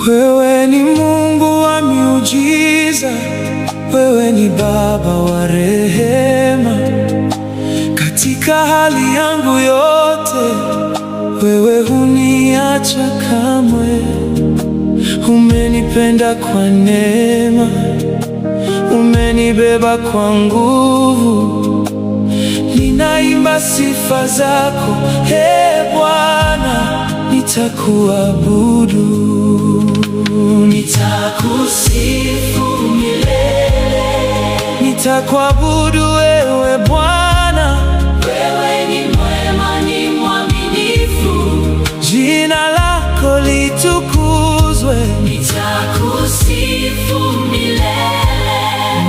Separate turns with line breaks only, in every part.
Wewe ni Mungu wa miujiza, wewe ni Baba wa rehema. Katika hali yangu yote, wewe huniacha kamwe. Umenipenda kwa neema, umenibeba kwa nguvu. Ninaimba sifa zako, Bwana, nitakuabudu, nitakusifu milele. Nitakuabudu wewe Bwana,
wewe ni mwema, ni mwaminifu.
jina lako litukuzwe.
Nitakusifu milele.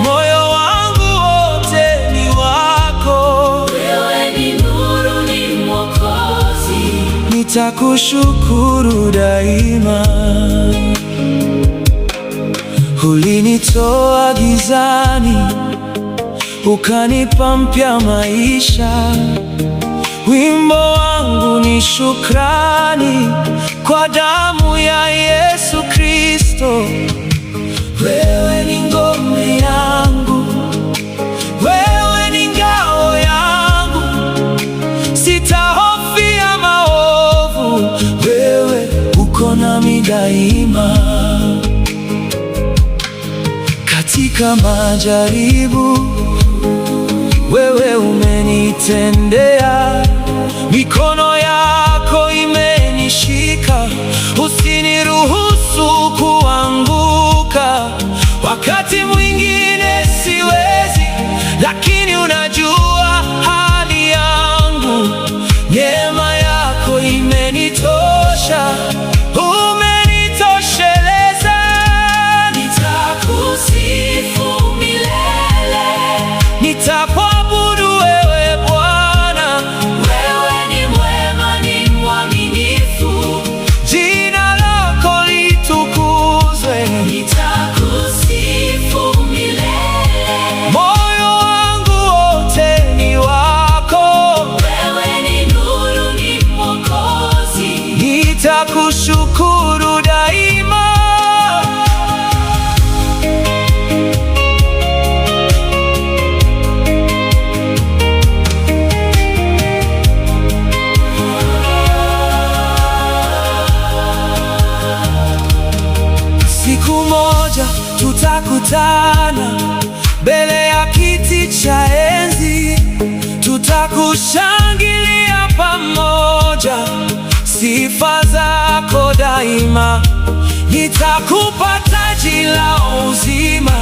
Moyo wangu wote ni wako,
wewe ni nuru, ni Mwokozi.
nitakushukuru daima. Ulinitoa gizani, ukanipa mpya maisha. Wimbo wangu ni shukrani kwa damu ya Yesu Kristo. Wewe ni ngome yangu, wewe ni ngao yangu, sitahofia maovu, wewe uko nami daima. Katika majaribu, wewe umenitendea, mikono yako imenishika. Usiniruhusu kuanguka. Wakati mwingine siwezi, lakini unajua hali yangu. Neema yako imenitosha, umenitosheleza.
Nitakusifu milele.
Nitakuabudu wewe Bwana,
wewe ni mwema, ni mwaminifu.
jina lako litukuzwe.
Nitakusifu milele.
Moyo wangu wote ni wako,
wewe ni nuru, ni Mwokozi.
nitakushukuru daima. Siku moja tutakutana mbele ya kiti cha enzi, tutakushangilia pamoja, sifa zako daima. Nitakupa taji la uzima,